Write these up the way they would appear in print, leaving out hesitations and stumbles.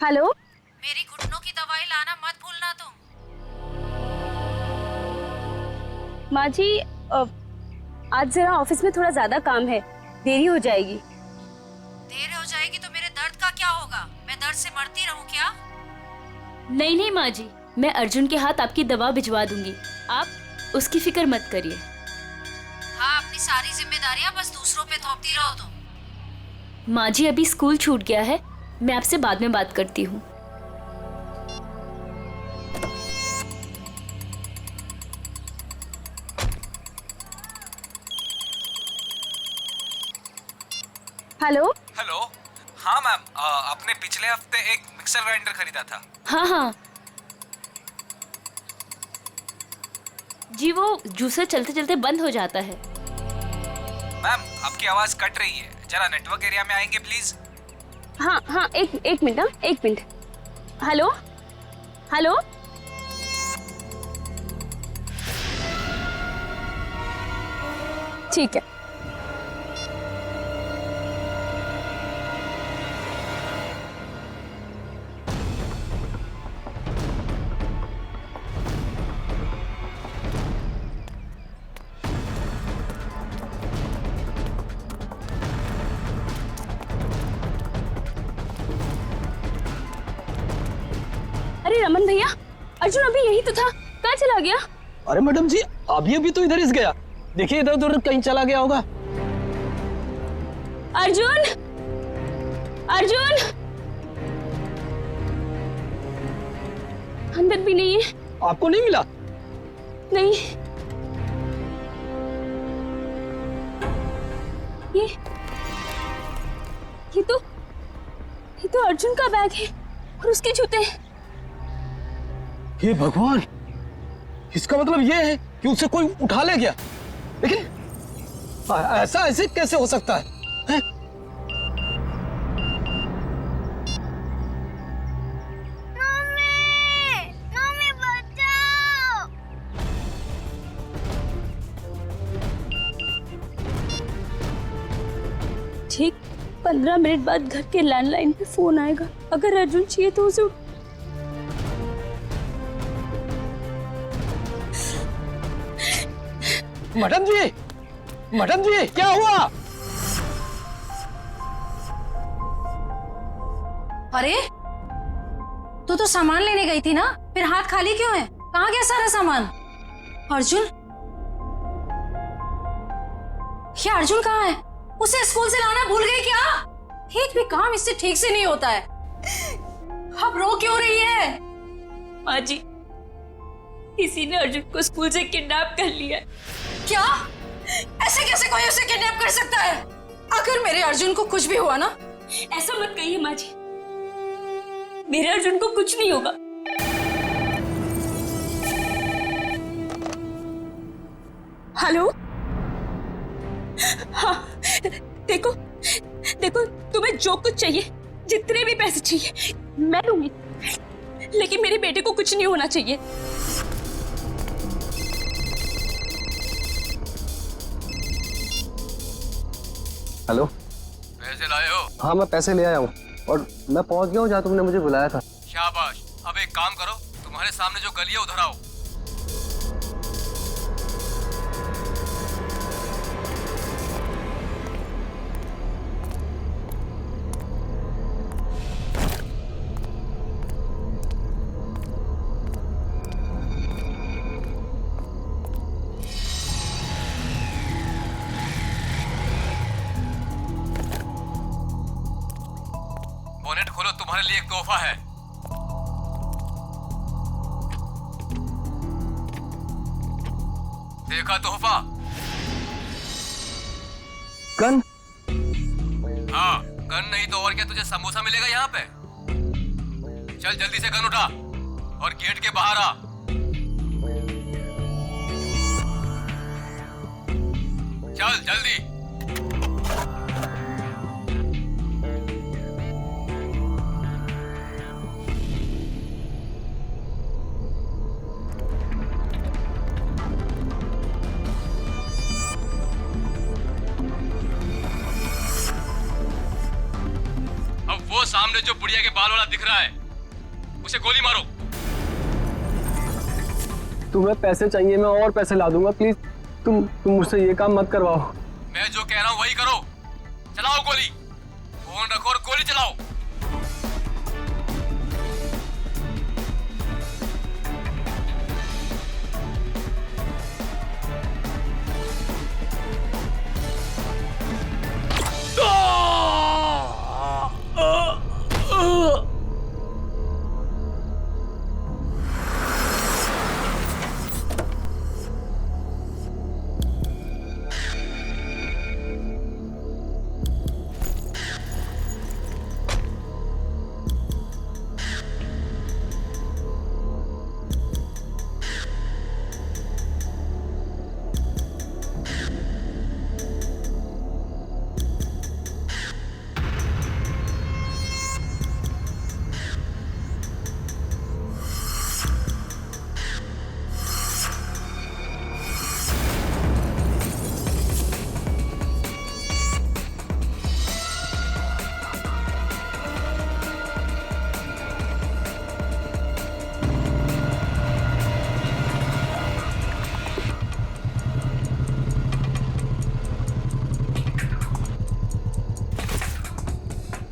Hello. मेरी घुटनों की दवाई लाना मत भूलना तुम। माँ जी, आज जरा ऑफिस में थोड़ा ज्यादा काम है, देरी हो जाएगी। देर हो जाएगी तो मेरे दर्द का क्या होगा? मैं दर्द से मरती रहूं क्या? नहीं नहीं माँ जी, मैं अर्जुन के हाथ आपकी दवा भिजवा दूंगी, आप उसकी फिक्र मत करिए। हाँ, अपनी सारी जिम्मेदारियां बस दूसरों पे थोपती रहो तुम। माँ जी अभी स्कूल छूट गया है, मैं आपसे बाद में बात करती हूँ। हेलो। हेलो। हाँ मैम, आपने पिछले हफ्ते एक मिक्सर ग्राइंडर खरीदा था। हाँ हाँ जी, वो जूसर चलते चलते बंद हो जाता है। मैम आपकी आवाज कट रही है, जरा नेटवर्क एरिया में आएंगे प्लीज। हाँ हाँ, एक मिनट, हाँ एक मिनट। Hello hello. ठीक है। अरे रमन भैया, अर्जुन अभी यही तो था, कहाँ चला गया? अरे मैडम जी, अभी तो इधर ही गया। देखिए इधर उधर कहीं चला गया होगा। अर्जुन, अर्जुन अंदर भी नहीं है। आपको नहीं मिला? नहीं, ये ये तो अर्जुन का बैग है और उसके जूते। हे भगवान, इसका मतलब ये है कि उसे कोई उठा ले गया। लेकिन ऐसा ऐसे कैसे हो सकता है, हैं? मम्मी बचाओ। ठीक 15 मिनट बाद घर के लैंडलाइन पे फोन आएगा। अगर अर्जुन चाहिए तो उसे मैडम जी क्या हुआ? अरे तू तो सामान लेने गई थी ना, फिर हाथ खाली क्यों है? कहाँ गया सारा सामान? अर्जुन, ये अर्जुन कहाँ है? उसे स्कूल से लाना भूल गई क्या? एक भी काम इससे ठीक से नहीं होता है। अब रो क्यों रही है? माँ जी, किसी ने अर्जुन को स्कूल से किडनैप कर लिया है। क्या? ऐसे कैसे कोई उसे किडनैप कर सकता है? अगर मेरे अर्जुन को कुछ भी हुआ ना। ऐसा मत कहिए माँ जी, मेरे अर्जुन को कुछ नहीं होगा। हेलो। हाँ, देखो तुम्हें जो कुछ चाहिए, जितने भी पैसे चाहिए मैं दूंगी, लेकिन मेरे बेटे को कुछ नहीं होना चाहिए। हेलो। पैसे लाए हो? हाँ मैं पैसे ले आया हूँ और मैं पहुँच गया हूँ जहाँ तुमने मुझे बुलाया था। शाबाश। अब एक काम करो, तुम्हारे सामने जो गली है उधर आओ। बोनेट खोलो, तुम्हारे लिए एक तोहफा है। देखा तोहफा? गन? हाँ, गन नहीं तो और क्या, तुझे समोसा मिलेगा यहाँ पे। चल जल्दी से गन उठा और गेट के बाहर आ। चल जल्दी। सामने जो बुढ़िया के बाल वाला दिख रहा है उसे गोली मारो। तुम्हें पैसे चाहिए, मैं और पैसे ला दूंगा। प्लीज तुम मुझसे ये काम मत करवाओ। मैं जो कह रहा हूँ वही करो। चलाओ गोली, फोन रखो और गोली चलाओ।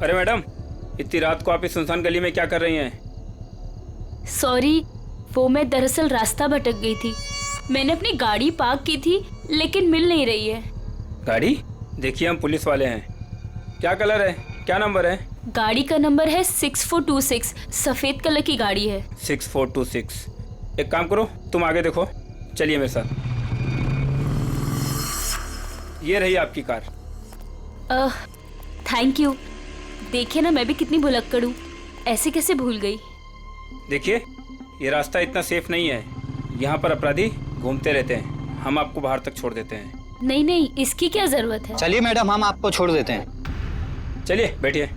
अरे मैडम, इतनी रात को आप इस सुनसान गली में क्या कर रही हैं? सॉरी, वो मैं दरअसल रास्ता भटक गई थी। मैंने अपनी गाड़ी पार्क की थी लेकिन मिल नहीं रही है। गाड़ी? देखिए हम पुलिस वाले हैं। क्या कलर है, क्या नंबर है? गाड़ी का नंबर है 6426, सफेद कलर की गाड़ी है। 6426। एक काम करो, तुम आगे देखो, चलिए मेरे साथ। ये रही आपकी कार। Thank you. देखिए ना, मैं भी कितनी भुलक्कड़ हूँ, ऐसे कैसे भूल गई। देखिए, ये रास्ता इतना सेफ नहीं है, यहाँ पर अपराधी घूमते रहते हैं। हम आपको बाहर तक छोड़ देते हैं। नहीं नहीं, इसकी क्या जरूरत है। चलिए मैडम, हम आपको छोड़ देते हैं। चलिए बैठिए।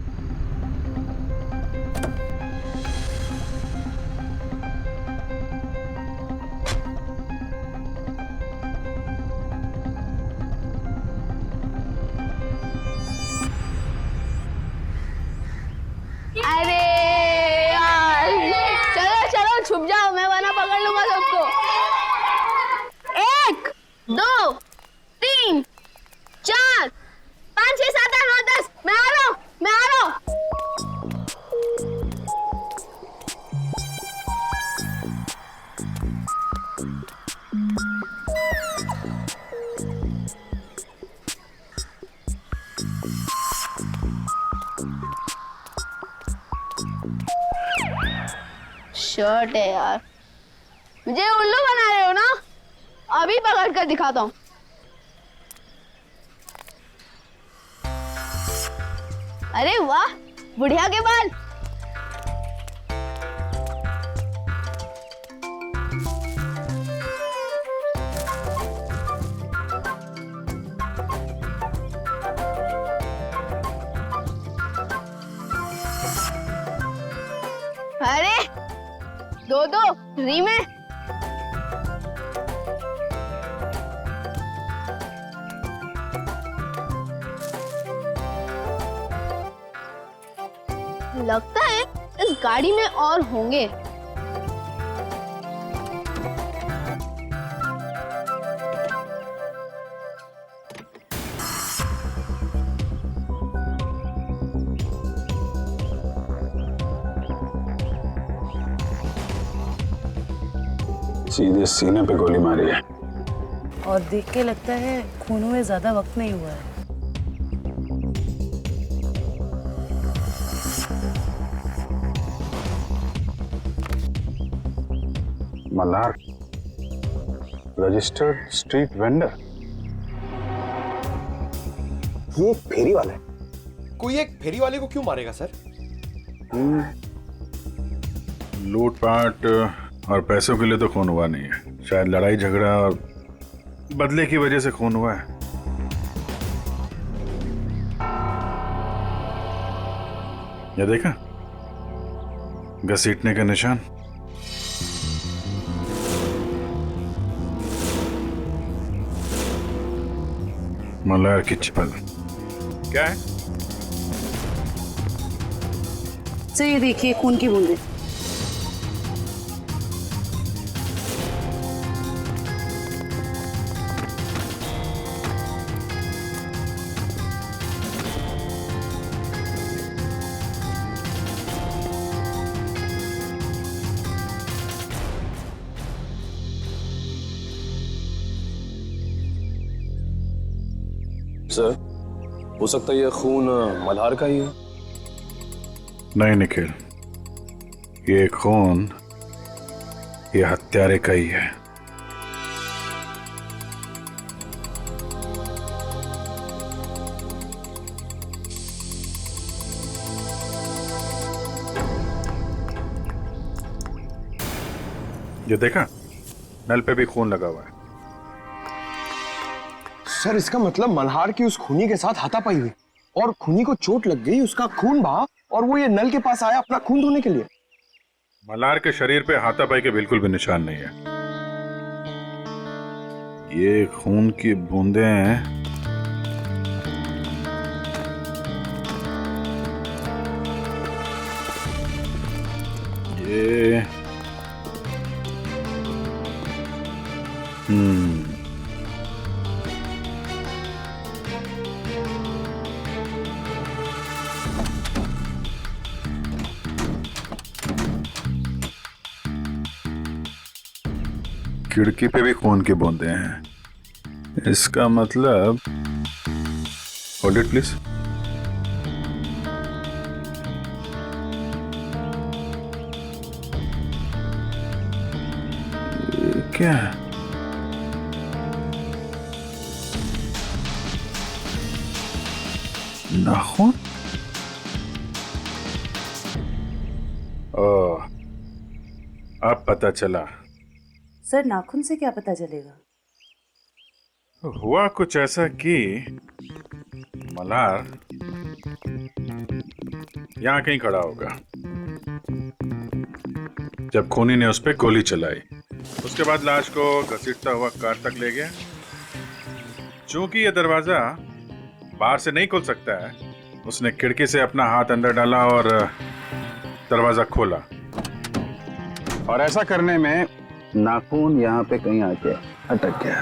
अरे यार, चलो चलो छुप जाओ, मैं वरना पकड़ लूंगा सबको। 1 2 3 4 5 6 7 8 9 10। मैं आ रहा हूँ, मैं आ रहा हूँ। शर्ट है यार, मुझे उल्लू बना रहे हो ना? अभी पकड़ कर दिखाता हूँ। अरे वाह, बुढ़िया के बाल। अरे दो फ्री में। लगता है इस गाड़ी में और होंगे। सीधे सीने पे गोली मारी है। और देख के लगता है खून हुए ज्यादा वक्त नहीं हुआ है। Malhar, registered street vendor. ये एक फेरी वाला है। कोई एक फेरी वाले को क्यों मारेगा सर? लूटपाट और पैसों के लिए तो खून हुआ नहीं है, शायद लड़ाई झगड़ा और बदले की वजह से खून हुआ है। ये देखा, घसीटने का निशान। मल्हार की चप्पल। क्या है? सर ये देखिए खून की बूंदें। सर, हो सकता है ये खून मल्हार का ही है। नहीं निखिल, ये खून ये हत्यारे का ही है। ये देखा, नल पे भी खून लगा हुआ है। सर इसका मतलब मल्हार की उस खूनी के साथ हाथापाई हुई और खूनी को चोट लग गई, उसका खून बहा और वो ये नल के पास आया अपना खून धोने के लिए। मल्हार के शरीर पे हाथापाई के बिल्कुल भी निशान नहीं है। ये खून की बूंदें हैं। ये खिड़की पे भी खून की बूंदें हैं। इसका मतलब, होल्ड इट प्लीज। क्या है? नाखून? ओह, अब पता चला। सर नाखून से क्या पता चलेगा? हुआ कुछ ऐसा कि मल्हार यहां कहीं खड़ा होगा जब खूनी ने उस पर गोली चलाई। उसके बाद लाश को घसीटता हुआ कार तक ले गया। चूंकि यह दरवाजा बाहर से नहीं खुल सकता है, उसने खिड़की से अपना हाथ अंदर डाला और दरवाजा खोला। और ऐसा करने में नाखून यहाँ पे कहीं आके अटक गया।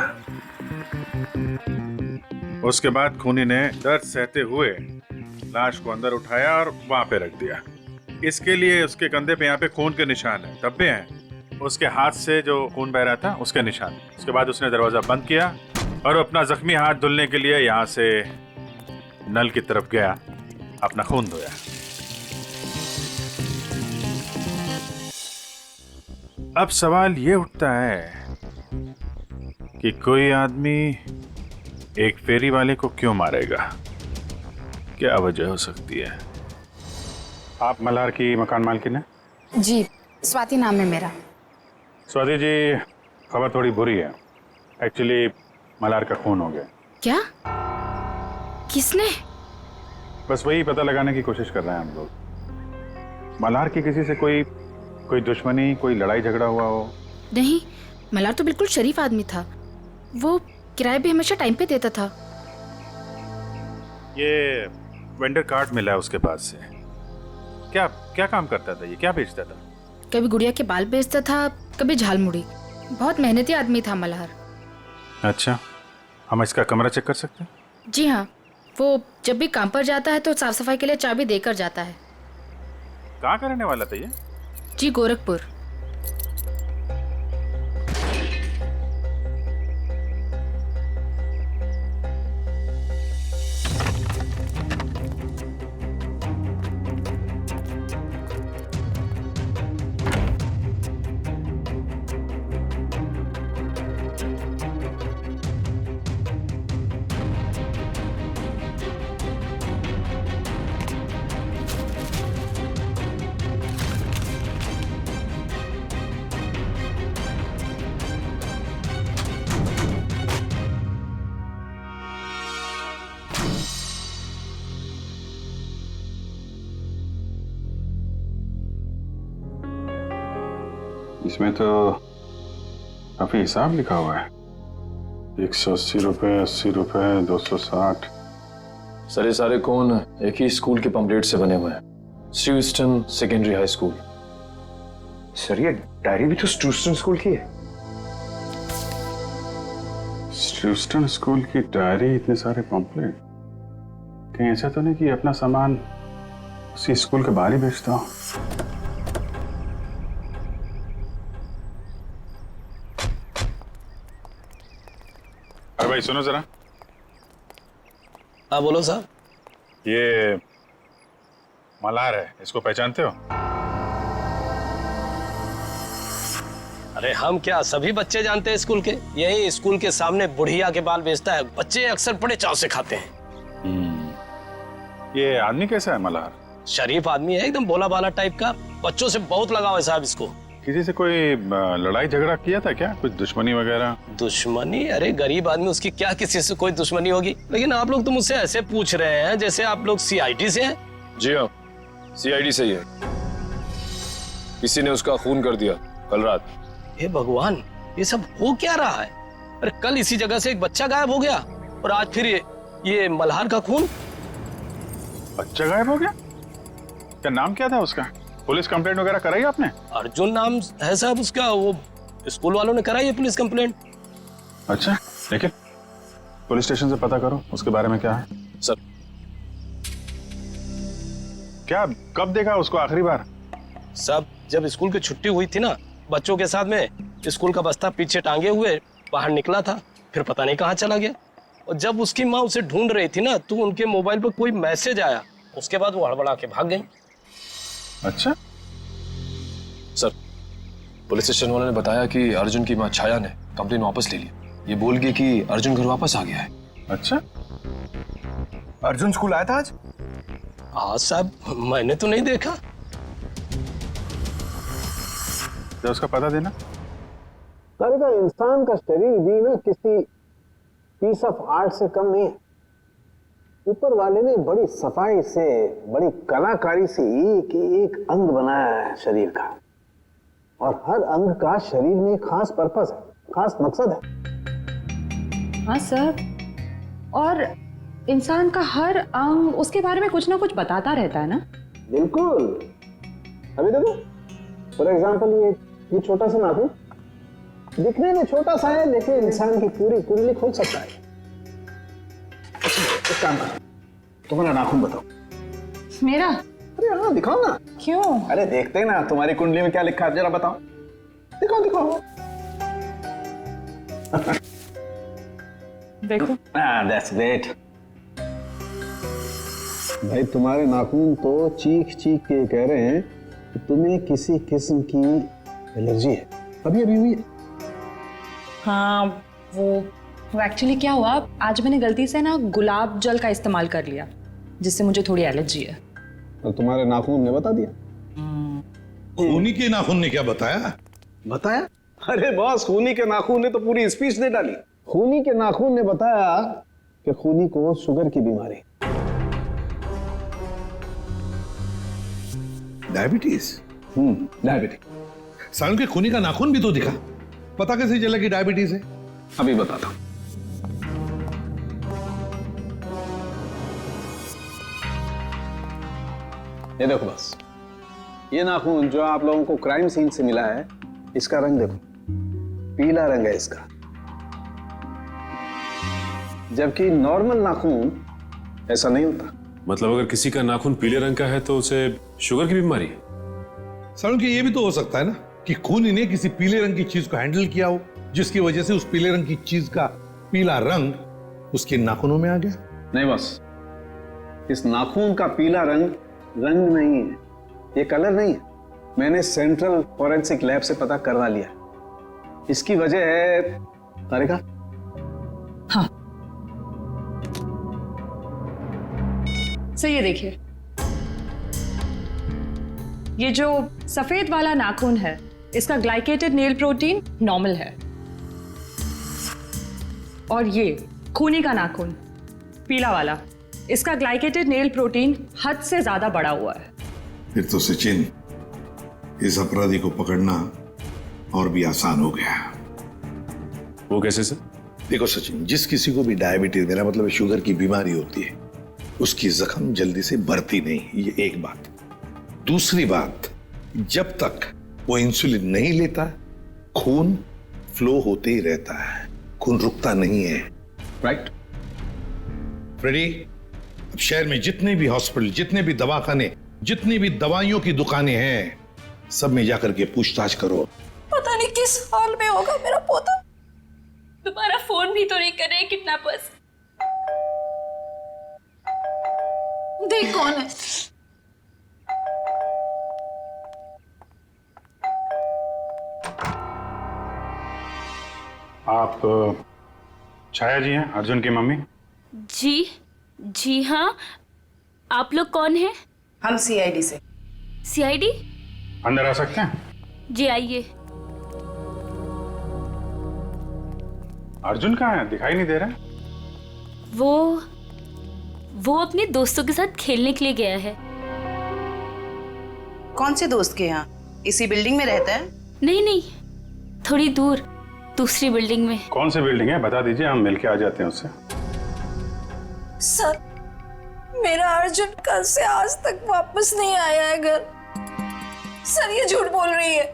उसके बाद खूनी ने दर्द सहते हुए लाश को अंदर उठाया और वहां पे रख दिया। इसके लिए उसके कंधे पे यहाँ पे खून के निशान है, धब्बे हैं। उसके हाथ से जो खून बह रहा था उसके निशान। उसके बाद उसने दरवाजा बंद किया और अपना जख्मी हाथ धुलने के लिए यहाँ से नल की तरफ गया, अपना खून धोया। अब सवाल ये उठता है कि कोई आदमी एक फेरी वाले को क्यों मारेगा? क्या वजह हो सकती है? आप मल्हार की मकान मालकिन हैं? जी, स्वाति नाम है मेरा। स्वाति जी, खबर थोड़ी बुरी है। एक्चुअली मल्हार का खून हो गया। क्या? किसने? बस वही पता लगाने की कोशिश कर रहे हैं हम लोग। मल्हार की किसी से कोई दुश्मनी, कोई लड़ाई झगड़ा हुआ हो? नहीं, मल्हार तो बिल्कुल शरीफ आदमी था। वो किराए भी हमेशा टाइम पे देता था। ये वेंडर कार्ड मिला है उसके पास से। क्या क्या काम करता था ये? क्या बेचता था? कभी गुड़िया के बाल बेचता था, कभी झालमुड़ी। बहुत मेहनती आदमी था मल्हार। अच्छा, हम इसका कमरा चेक कर सकते हैं? जी हाँ, वो जब भी काम पर जाता है तो साफ सफाई के लिए चाबी देकर जाता है। कहाँ का रहने वाला था ये? जी, गोरखपुर। इसमें तो काफी हिसाब लिखा हुआ है। 180 रुपए, 80 रुपए, 260। सर ये सारे कौन एक ही स्कूल के पंपलेट से बने हुए हैं। Shri eastern secondary high school. Sir ये डायरी भी तो श्री ईस्टर्न स्कूल की है। ह्यूस्टन स्कूल की डायरी, इतने सारे पॉम्पलेट, कहीं ऐसा तो नहीं कि अपना सामान उसी स्कूल के बाहर ही बेचता हूँ? अरे भाई सुनो जरा। हाँ बोलो साहब। ये मल्हार है, इसको पहचानते हो? अरे हम क्या, सभी बच्चे जानते हैं स्कूल के। यही स्कूल के सामने बुढ़िया के बाल बेचता है, बच्चे अक्सर बड़े चाव से खाते हैं। ये आदमी कैसा है मल्हार? शरीफ आदमी है, एकदम भोला भाला टाइप का। बच्चों से बहुत लगाव है साहब इसको। किसी से कोई लड़ाई झगड़ा किया था क्या? कुछ दुश्मनी वगैरह? दुश्मनी? अरे गरीब आदमी, उसकी क्या किसी से कोई दुश्मनी होगी। लेकिन आप लोग तो मुझसे ऐसे पूछ रहे हैं जैसे आप लोग सीआईडी से हैं। जी हाँ, सीआईडी से ही है। किसी ने उसका खून कर दिया कल रात। हे भगवान, ये सब हो क्या रहा है? अरे कल इसी जगह से एक बच्चा गायब हो गया और आज फिर ये मल्हार का खून। बच्चा गायब हो गया? क्या नाम क्या था उसका? पुलिस कंप्लेंट वगैरह कराई आपने? अर्जुन नाम है साहब उसका। वो स्कूल वालों ने कराई है पुलिस कंप्लेंट। अच्छा, लेकिन पुलिस स्टेशन से पता करो उसके बारे में क्या है। सर क्या कब देखा उसको आखिरी बार? सब जब स्कूल की छुट्टी हुई थी ना, बच्चों के साथ में स्कूल का बस्ता पीछे टांगे हुए बाहर निकला था, फिर पता नहीं कहाँ चला गया। और जब उसकी माँ उसे ढूंढ रही थी ना, तो उनके मोबाइल पर कोई मैसेज आया, उसके बाद वो हड़बड़ा के भाग गई। अच्छा सर, पुलिस स्टेशन वालों ने बताया कि अर्जुन की माँ छाया ने कंप्लेन वापस ले ली। ये बोल गई कि अर्जुन घर वापस आ गया है। अच्छा, अर्जुन स्कूल आया था आज? हाँ साहब, मैंने तो नहीं देखा। तो उसका पता देना। का इंसान का शरीर भी ना किसी पीस ऑफ आर्ट से कम नहीं है। ऊपर वाले ने बड़ी सफाई से, बड़ी कलाकारी से एक अंग बनाया है शरीर का, और हर अंग का शरीर में खास पर्पस है, खास मकसद है। हाँ सर, और इंसान का हर अंग उसके बारे में कुछ ना कुछ बताता रहता है ना। बिल्कुल। अभी देखो, फॉर एग्जाम्पल ये छोटा सा नाखून दिखने में छोटा सा है, लेकिन इंसान की पूरी कुंडली खोल सकता है। एक काम करो, तुम्हारा नाखून बताओ। मेरा? अरे हाँ, दिखाओ ना। क्यों? अरे देखते हैं ना तुम्हारी कुंडली में क्या लिखा है, जरा बताओ। दिखाओ दिखाओ। देखो। That's great. भाई तुम्हारे नाखून तो चीख चीख के कह रहे हैं कि तुम्हें किसी किस्म की एलर्जी है। अभी अभी हुई है। हाँ, वो एक्चुअली क्या हुआ, आज मैंने गलती से ना गुलाब जल का इस्तेमाल कर लिया, जिससे मुझे थोड़ी एलर्जी है। तो तुम्हारे नाखून ने बता दिया? खूनी के नाखून ने क्या बताया? बताया? अरे बॉस, खूनी के नाखून ने तो पूरी स्पीच दे डाली। खूनी के नाखून ने बताया कि खूनी को शुगर की बीमारी। डायबिटीज? डायबिटीज। सालन के खूनी का नाखून भी तो दिखा, पता कैसे चला कि डायबिटीज है? अभी बताता हूं। ये देखो बस, ये नाखून जो आप लोगों को क्राइम सीन से मिला है, इसका रंग देखो, पीला रंग है इसका। जबकि नॉर्मल नाखून ऐसा नहीं होता। मतलब अगर किसी का नाखून पीले रंग का है तो उसे शुगर की बीमारी है? सालन के ये भी तो हो सकता है ना कि खूनी ने किसी पीले रंग की चीज को हैंडल किया हो, जिसकी वजह से उस पीले रंग की चीज का पीला रंग उसके नाखूनों में आ गया। नहीं बस, इस नाखून का पीला रंग नहीं है, ये कलर नहीं है। मैंने सेंट्रल फॉरेंसिक लैब से पता करवा लिया। इसकी वजह है तारिका। हाँ सर, ये देखिए, ये जो सफेद वाला नाखून है, इसका ग्लाइकेटेड नेल प्रोटीन नॉर्मल है, और ये खूनी का नाखून पीला वाला, इसका ग्लाइकेटेड नेल प्रोटीन हद से ज्यादा बढ़ा हुआ है। फिर तो सचिन, इस अपराधी को पकड़ना और भी आसान हो गया। वो कैसे सर? देखो सचिन, जिस किसी को भी डायबिटीज, मेरा मतलब शुगर की बीमारी होती है, उसकी जख्म जल्दी से बढ़ती नहीं, ये एक बात। दूसरी बात, जब तक वो इंसुलिन नहीं लेता खून फ्लो होते ही रहता है, खून रुकता नहीं है। राइट फ्रेडी, अब शहर में जितने भी हॉस्पिटल, जितने भी दवाखाने, जितनी भी दवाइयों की दुकानें हैं, सब में जाकर के पूछताछ करो। पता नहीं किस हाल में होगा मेरा पोता। दोबारा फोन भी तो नहीं कर रहे किडनैपर्स। देख कौन है। आप छाया जी हैं, अर्जुन की मम्मी? जी हाँ। आप लोग कौन हैं? हम सीआईडी से। सीआईडी? अंदर आ सकते हैं? जी आइए। अर्जुन कहाँ है? दिखाई नहीं दे रहा। वो अपने दोस्तों के साथ खेलने के लिए गया है। कौन से दोस्त के यहाँ? इसी बिल्डिंग में रहता है? नहीं, थोड़ी दूर, दूसरी बिल्डिंग में। कौन सी बिल्डिंग है बता दीजिए, हम मिलके आ जाते हैं उससे। सर, मेरा अर्जुन कल से आज तक वापस नहीं आया है घर। सर ये झूठ बोल रही है।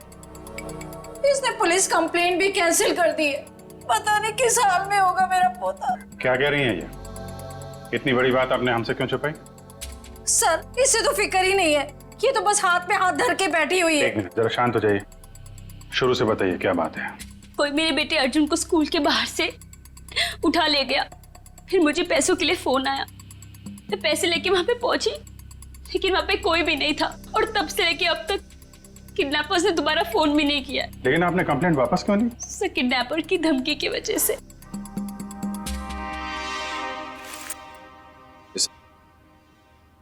इसने पुलिस कंप्लेंट भी कैंसिल कर दी है। पता नहीं किस हाल में होगा मेरा पोता। क्या कह रही हैं ये? इतनी बड़ी बात आपने हमसे क्यों छुपाई? सर इससे तो फिक्र ही नहीं है, ये तो बस हाथ पे हाथ धर के बैठी हुई है। एक मिनट, जरा शांत हो जाइए। शुरू से बताइए क्या बात है। कोई मेरे बेटे अर्जुन को स्कूल के बाहर से उठा ले गया। फिर मुझे पैसों के लिए फोन आया। मैं पैसे लेके वहां पे पहुंची, लेकिन वहां पे कोई भी नहीं था। और तब से लेके अब तक किडनैपर्स ने दोबारा फोन भी नहीं किया। लेकिन आपने कंप्लेंट वापस क्यों ली? सर, किडनैपर की धमकी की वजह से।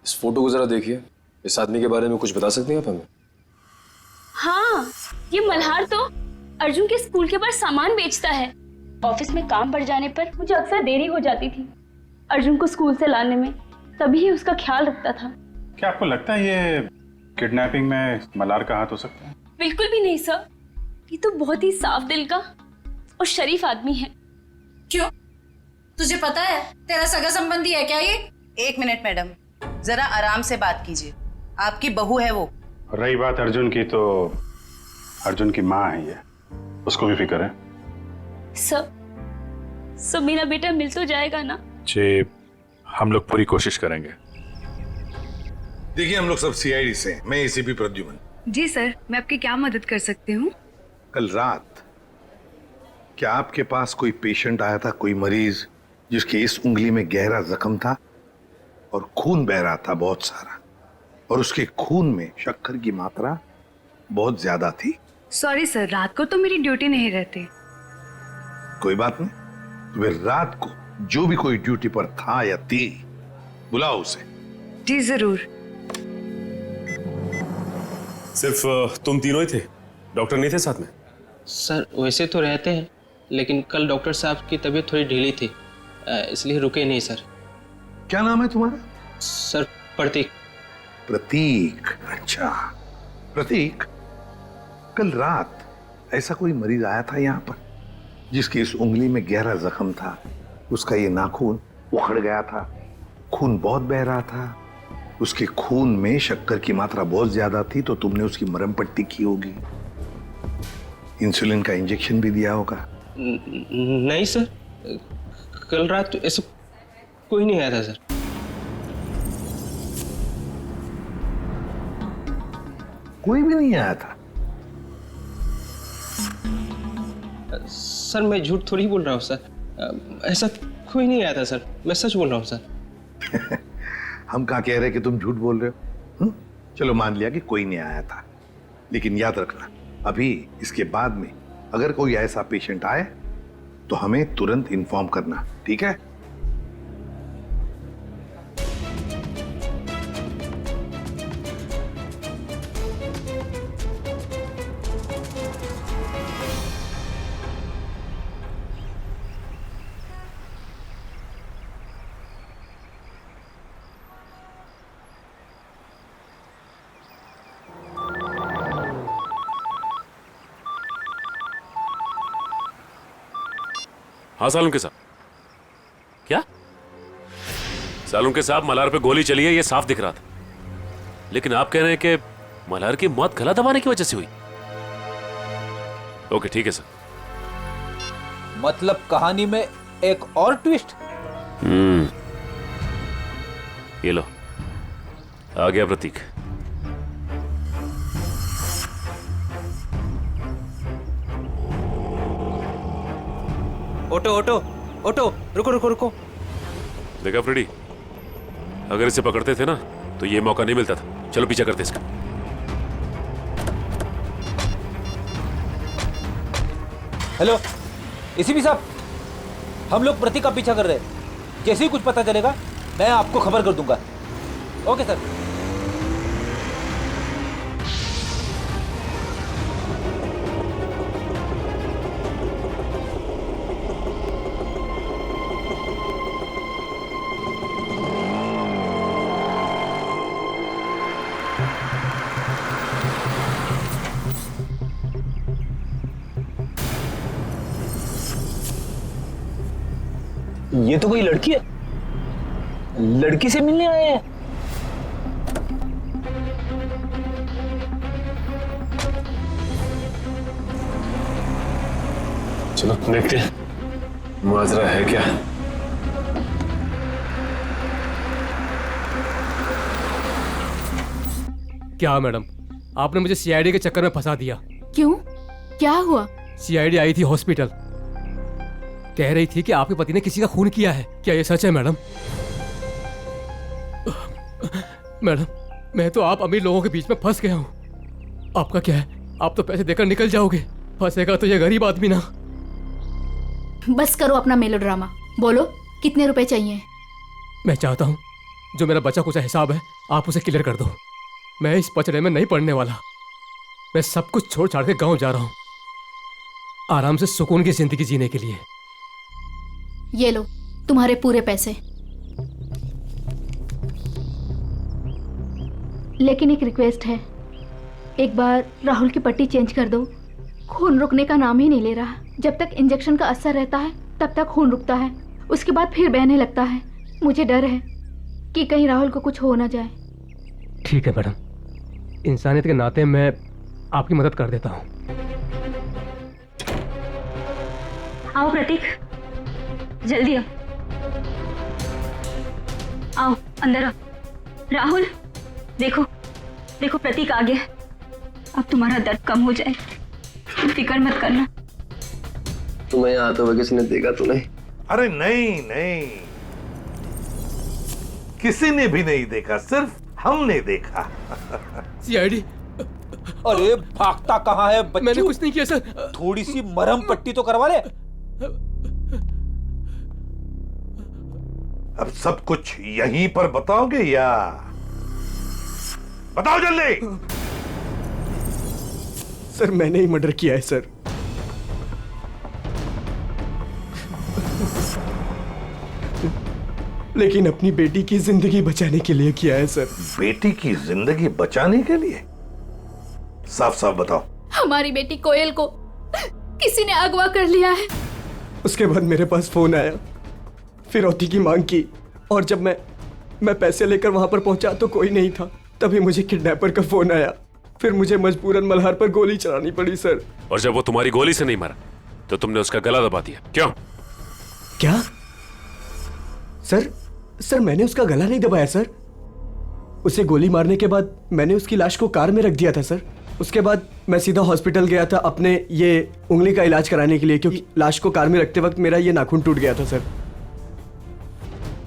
इस फोटो को जरा देखिए। इस आदमी के बारे में कुछ बता सकते हैं आप हमें? हाँ, ये मल्हार तो अर्जुन के स्कूल के बाहर सामान बेचता है। ऑफिस में काम बढ़ जाने पर मुझे अक्सर देरी हो जाती थी अर्जुन को स्कूल से लाने में, तभी ही उसका ख्याल रखता था। क्या आपको लगता है ये किडनैपिंग में मल्हार का हाथ हो सकता है? बिल्कुल भी नहीं सर, ये तो बहुत ही साफ दिल का और शरीफ आदमी है। क्यों? तुझे पता है तेरा सगा संबंधी है क्या ये? एक मिनट मैडम, जरा आराम से बात कीजिए। आपकी बहू है वो। रही बात अर्जुन की, तो अर्जुन की माँ है ये, उसको भी फिक्र है। सब मेरा बेटा मिल तो जाएगा ना? जी, हम लोग पूरी कोशिश करेंगे। देखिए, हम लोग सब सीआईडी से हैं। मैं एसीपी प्रद्युमन। जी सर, मैं आपकी क्या मदद कर सकती हूँ? कल रात क्या आपके पास कोई पेशेंट आया था, कोई मरीज जिसके इस उंगली में गहरा जख्म था और खून बह रहा था बहुत सारा, और उसके खून में शक्कर की मात्रा बहुत ज्यादा थी? सॉरी सर, रात को तो मेरी ड्यूटी नहीं रहती। कोई बात नहीं, तो फिर रात को जो भी कोई ड्यूटी पर था या थी, बुलाओ उसे। जी जरूर। सिर्फ तुम तीनों ही थे? डॉक्टर नहीं थे साथ में? सर वैसे तो रहते हैं, लेकिन कल डॉक्टर साहब की तबीयत थोड़ी ढीली थी, इसलिए रुके नहीं सर। क्या नाम है तुम्हारा? सर प्रतीक। प्रतीक? अच्छा प्रतीक, कल रात ऐसा कोई मरीज आया था यहाँ पर जिसकी इस उंगली में गहरा जख्म था, उसका ये नाखून उखड़ गया था, खून बहुत बह रहा था, उसके खून में शक्कर की मात्रा बहुत ज्यादा थी, तो तुमने उसकी मरहम पट्टी की होगी, इंसुलिन का इंजेक्शन भी दिया होगा। नहीं सर, कल रात ऐसा कोई नहीं आया था सर। कोई भी नहीं आया था? सर मैं झूठ थोड़ी बोल रहा हूँ सर, ऐसा कोई नहीं आया था सर, मैं सच बोल रहा हूँ सर। हम कहाँ कह रहे हैं कि तुम झूठ बोल रहे हो? चलो मान लिया कि कोई नहीं आया था, लेकिन याद रखना, अभी इसके बाद में अगर कोई ऐसा पेशेंट आए तो हमें तुरंत इन्फॉर्म करना, ठीक है? हाँ सालुंके साहब। क्या? सालुंके साहब, मल्हार पे गोली चली है, ये साफ दिख रहा था, लेकिन आप कह रहे हैं कि मल्हार की मौत गला दबाने की वजह से हुई? ओके ठीक है सर। मतलब कहानी में एक और ट्विस्ट? ये लो, आ गया प्रतीक। ऑटो ऑटो ऑटो, रुको रुको रुको। देखा फ्रेडी, अगर इसे पकड़ते थे ना तो ये मौका नहीं मिलता था। चलो पीछा करते इसका। हेलो एसीपी साहब, हम लोग प्रतीक का पीछा कर रहे हैं। जैसे ही कुछ पता चलेगा मैं आपको खबर कर दूंगा। Okay sir. ये तो कोई लड़की है, लड़की से मिलने आए हैं। चलो देखते हैं माजरा है क्या। क्या मैडम, आपने मुझे सीआईडी के चक्कर में फंसा दिया। क्यों, क्या हुआ? सीआईडी आई थी हॉस्पिटल, कह रही थी कि आपके पति ने किसी का खून किया है। क्या ये सच है मैडम? मैडम, मैं तो आप अमीर लोगों के बीच में फंस गया हूँ। आपका क्या है, आप तो पैसे देकर निकल जाओगे, फंसेगा तो ये गरीब आदमी ना। बस करो अपना मेलोड्रामा, बोलो कितने रुपए चाहिए? मैं चाहता हूँ जो मेरा बचा कुचा हिसाब है आप उसे क्लियर कर दो। मैं इस पचड़े में नहीं पड़ने वाला। मैं सब कुछ छोड़ छाड़ के गाँव जा रहा हूँ, आराम से सुकून की जिंदगी जीने के लिए। ये लो तुम्हारे पूरे पैसे। लेकिन एक रिक्वेस्ट है, एक बार राहुल की पट्टी चेंज कर दो। खून रुकने का नाम ही नहीं ले रहा। जब तक इंजेक्शन का असर रहता है तब तक खून रुकता है, उसके बाद फिर बहने लगता है। मुझे डर है कि कहीं राहुल को कुछ हो ना जाए। ठीक है मैडम, इंसानियत के नाते मैं आपकी मदद कर देता हूँ। आओ प्रतीक, जल्दी आओ, आओ अंदर आओ। राहुल देखो, देखो प्रतीक आ गया। अब तुम्हारा दर्द कम हो जाए, फिक्र मत करना। तुम्हें यहाँ तो किसी ने देखा तो नहीं? अरे नहीं नहीं, किसी ने भी नहीं देखा, सिर्फ हमने देखा। सीआईडी। अरे भागता कहाँ है बच्चू? मैंने कुछ नहीं किया सर। थोड़ी सी मरहम पट्टी तो करवा ले। अब सब कुछ यहीं पर बताओगे या? बताओ जल्दी। सर मैंने ही मर्डर किया है सर। लेकिन अपनी बेटी की जिंदगी बचाने के लिए किया है सर। बेटी की जिंदगी बचाने के लिए? साफ साफ बताओ। हमारी बेटी कोयल को किसी ने अगवा कर लिया है। उसके बाद मेरे पास फोन आया, फिरौती की मांग की, और जब मैं पैसे लेकर वहां पर पहुंचा तो कोई नहीं था। तभी मुझे किडनैपर का फोन आया, फिर मुझे मजबूरन मल्हार पर गोली चलानी पड़ी सर। और जब वो तुम्हारी गोली से नहीं मरा तो तुमने उसका गला दबा दिया, क्यों? क्या सर मैंने उसका गला नहीं दबाया सर। उसे गोली मारने के बाद मैंने उसकी लाश को कार में रख दिया था सर। उसके बाद मैं सीधा हॉस्पिटल गया था अपने ये उंगली का इलाज कराने के लिए, क्योंकि लाश को कार में रखते वक्त मेरा ये नाखून टूट गया था सर।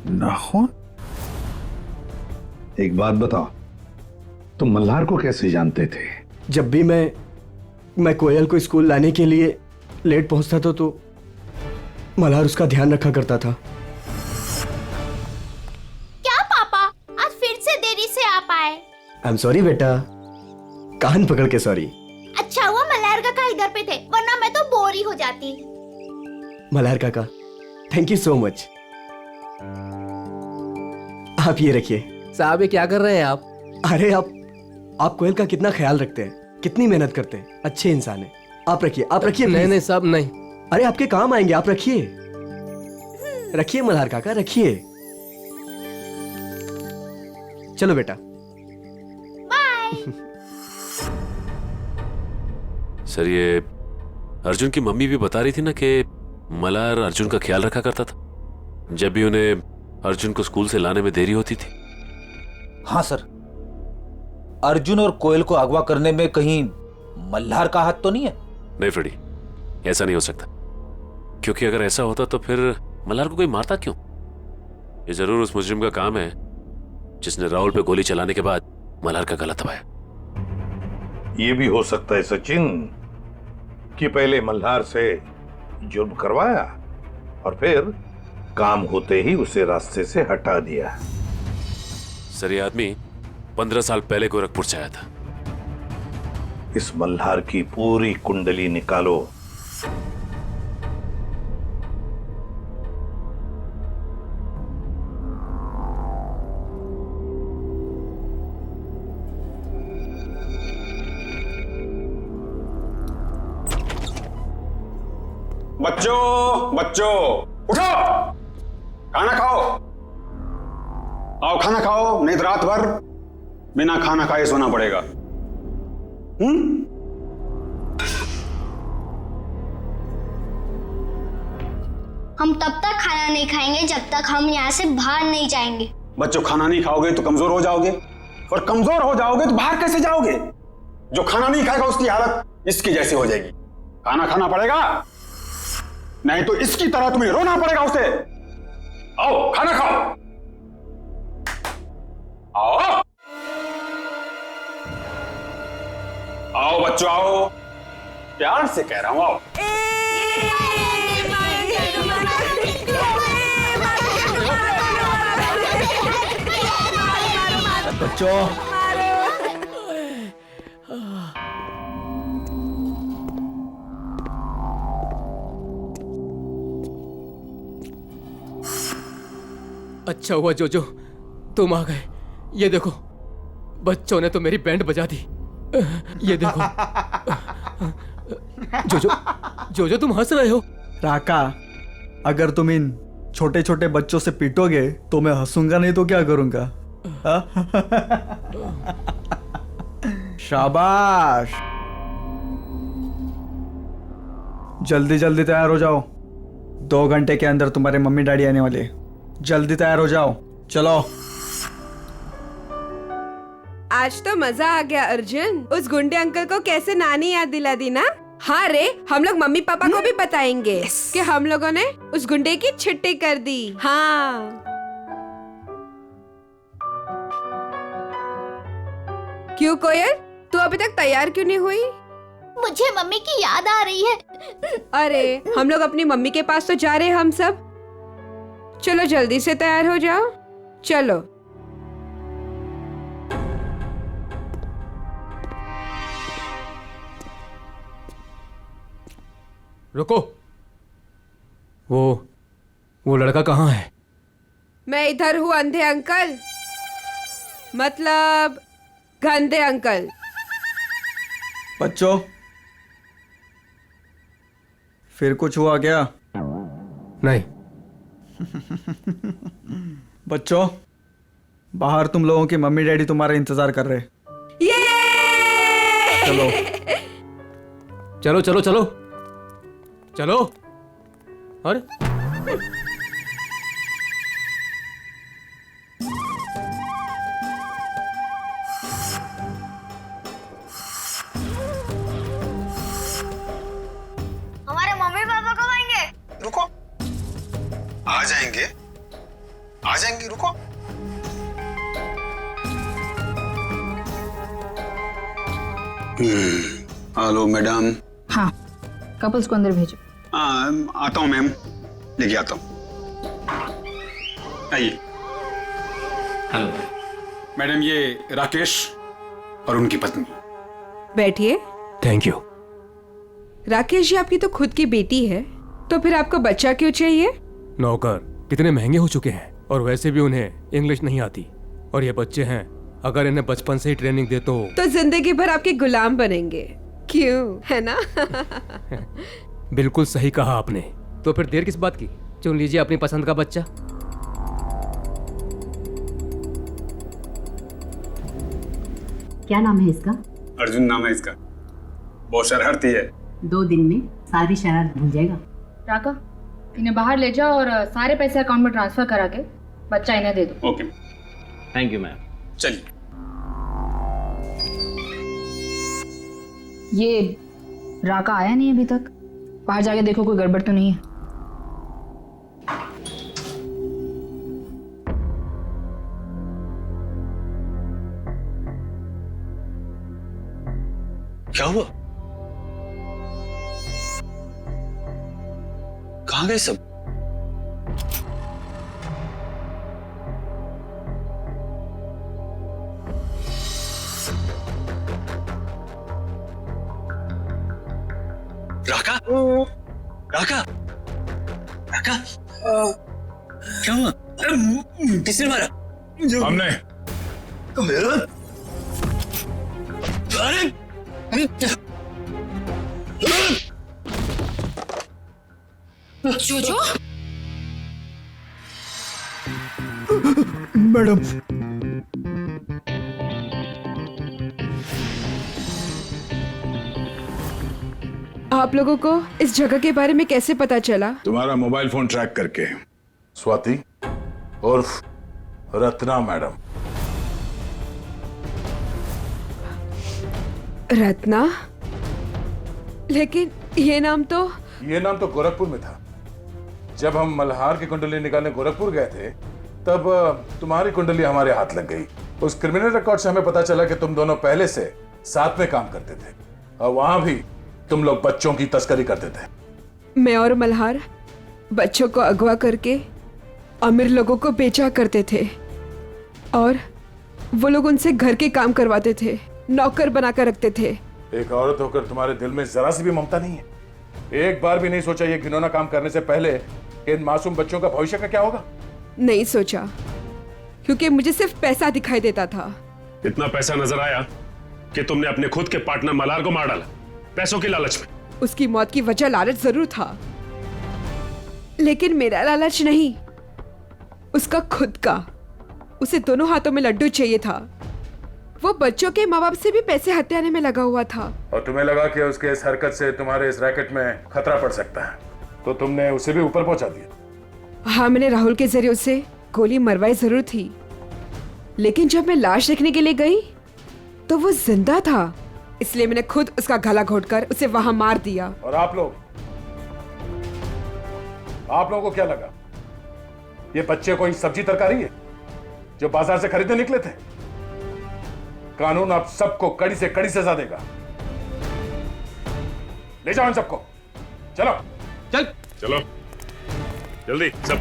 नाखून? एक बात बताओ, तुम मल्हार को कैसे जानते थे? जब भी मैं कोयल को स्कूल लाने के लिए लेट पहुंचता था तो मल्हार उसका ध्यान रखा करता था। क्या पापा, आज फिर से देरी से आ पाए? आई एम सॉरी बेटा, कान पकड़ के सॉरी। अच्छा हुआ मल्हार काका इधर पे थे, वरना मैं तो बोर ही हो जाती। मल्हार काका, थैंक यू सो मच। आप ये रखिए। साहब ये क्या कर रहे हैं आप? अरे आप कोयल का कितना ख्याल रखते हैं, कितनी मेहनत करते हैं, अच्छे इंसान हैं। आप रखिए, आप रखिए। नहीं साहब नहीं। अरे आपके काम आएंगे, आप रखिए। रखिए मल्हार काका, रखिए। चलो बेटा। बाय। सर ये अर्जुन की मम्मी भी बता रही थी ना कि मल्हार अर्जुन का ख्याल रखा करता था जब भी उन्हें अर्जुन को स्कूल से लाने में देरी होती थी। हाँ सर, अर्जुन और कोयल को अगवा करने में कहीं मल्हार का हाथ तो नहीं है? नहीं फ्रेडी, ऐसा नहीं हो सकता, क्योंकि अगर ऐसा होता तो फिर मल्हार को कोई मारता क्यों? ये जरूर उस मुजरिम का काम है जिसने राहुल पे गोली चलाने के बाद मल्हार का गला दबाया। ये भी हो सकता है सचिन कि पहले मल्हार से जुर्म करवाया और फिर काम होते ही उसे रास्ते से हटा दिया। सर ये आदमी 15 साल पहले गोरखपुर से आया था। इस मल्हार की पूरी कुंडली निकालो। बच्चों बच्चों उठो, खाना खाओ। आओ खाना खाओ, नहीं तो रात भर बिना खाना खाए सोना पड़ेगा। हम तब तक खाना नहीं खाएंगे जब तक हम यहाँ से बाहर नहीं जाएंगे। बच्चों खाना नहीं खाओगे तो कमजोर हो जाओगे, और कमजोर हो जाओगे तो बाहर कैसे जाओगे? जो खाना नहीं खाएगा उसकी हालत इसकी जैसी हो जाएगी। खाना खाना पड़ेगा, नहीं तो इसकी तरह तुम्हें रोना पड़ेगा उसे। आओ खाना खाओ, आओ आओ बच्चों आओ, प्यार से कह रहा हूं आओ। बच्चों अच्छा हुआ जोजो तुम आ गए। ये देखो बच्चों ने तो मेरी बैंड बजा दी। ये देखो जोजो जोजो तुम हंस रहे हो। राका, अगर तुम इन छोटे छोटे बच्चों से पीटोगे तो मैं हंसूंगा, नहीं तो क्या करूंगा? शाबाश, जल्दी जल्दी तैयार हो जाओ, 2 घंटे के अंदर तुम्हारे मम्मी डैडी आने वाले। जल्दी तैयार हो जाओ, चलो। आज तो मजा आ गया अर्जुन। उस गुंडे अंकल को कैसे नानी याद दिला दी ना। हाँ रे, हम लोग मम्मी पापा को भी बताएंगे कि हम लोगों ने उस गुंडे की छुट्टी कर दी। हाँ क्यों कोयल, तू अभी तक तैयार क्यों नहीं हुई? मुझे मम्मी की याद आ रही है। अरे हम लोग अपनी मम्मी के पास तो जा रहे हैं हम सब। चलो जल्दी से तैयार हो जाओ, चलो। रुको, वो लड़का कहाँ है? मैं इधर हूँ अंधे अंकल, मतलब गंदे अंकल। बच्चों फिर कुछ हुआ क्या? नहीं। बच्चों बाहर तुम लोगों की मम्मी डैडी तुम्हारा इंतजार कर रहे। चलो चलो चलो चलो चलो। अरे हमारे मम्मी पापा कब आएंगे? रुको, आ जाएंगे आ जाएंगे, रुको। Hello madam. हाँ, कपल्स को अंदर भेजो। आता हूँ मैम, लेके आता हूँ। आइए। हेलो मैडम, ये राकेश और उनकी पत्नी। बैठिए। Thank you. राकेश जी आपकी तो खुद की बेटी है, तो फिर आपको बच्चा क्यों चाहिए? नौकर कितने महंगे हो चुके हैं, और वैसे भी उन्हें इंग्लिश नहीं आती, और ये बच्चे हैं, अगर इन्हें बचपन से ही ट्रेनिंग दे तो जिंदगी भर आपके गुलाम बनेंगे, क्यों, है ना? बिल्कुल सही कहा आपने। तो फिर देर किस बात की, चुन लीजिए अपनी पसंद का बच्चा। क्या नाम है इसका? अर्जुन नाम है इसका। बहुत शरारती है। 2 दिन में सारी शरारत भूल जाएगा। राका, इन्हें बाहर ले जाओ और सारे पैसे अकाउंट में ट्रांसफर करा के बच्चा इन्हें दे दो। Okay, thank you ma'am. चलिए। ये राका आया नहीं अभी तक, बाहर जाके देखो कोई गड़बड़ तो नहीं है। क्या हुआ? कहाँ गए सब? राका? राका? राका? क्या हुआ? किसने मारा? हमने। अरे! जोजो? मैडम, आप लोगों को इस जगह के बारे में कैसे पता चला? तुम्हारा मोबाइल फोन ट्रैक करके। स्वाति उर्फ रत्ना मैडम। रत्ना? लेकिन ये नाम तो गोरखपुर में था। जब हम मल्हार की कुंडली निकालने गोरखपुर गए थे तब तुम्हारी कुंडली हमारे हाथ लग गई। उस क्रिमिनल रिकॉर्ड से हमें पता चला कि तुम दोनों पहले से साथ में काम करते थे और वहां भी तुम लोग बच्चों की तस्करी करते थे। मैं और मल्हार बच्चों को अगवा करके अमीर लोगों को बेचा करते थे और वो लोग उनसे घर के काम करवाते थे, नौकर बनाकर रखते थे। एक औरत होकर तुम्हारे दिल में जरा सी भी ममता नहीं है? एक बार भी नहीं सोचा ये घिनौना काम करने से पहले कि इन मासूम बच्चों का भविष्य का क्या होगा? नहीं सोचा, क्योंकि मुझे सिर्फ पैसा दिखाई देता था। इतना पैसा नजर आया कि तुमने अपने खुद के पार्टनर मल्हार को मार डाला, पैसों की लालच में। उसकी मौत की वजह लालच जरूर था, लेकिन मेरा लालच नहीं, उसका खुद का। उसे दोनों हाथों में लड्डू चाहिए था। वो बच्चों के माँ बाप से भी पैसे हथियाने में लगा हुआ था। और तुम्हें लगा कि उसके इस हरकत से तुम्हारे इस रैकेट में खतरा पड़ सकता है, तो तुमने उसे भी ऊपर पहुंचा दिया। हाँ, मैंने राहुल के जरिए उसे गोली मरवाई जरूर थी, लेकिन जब मैं लाश देखने के लिए गई तो वो जिंदा था, इसलिए मैंने खुद उसका गला घोटकर उसे वहां मार दिया। और आप लोगों को क्या लगा ये बच्चे कोई सब्जी तरकारी है जो बाजार से खरीदने निकले थे? कानून आप सबको कड़ी से कड़ी सजा देगा। ले जाओ इन सबको, चलो चलो जल्दी सब।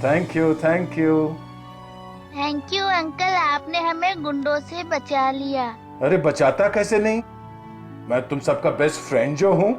Thank you thank you uncle, आपने हमें गुंडों से बचा लिया। अरे बचाता कैसे नहीं, मैं तुम सबका बेस्ट फ्रेंड जो हूँ।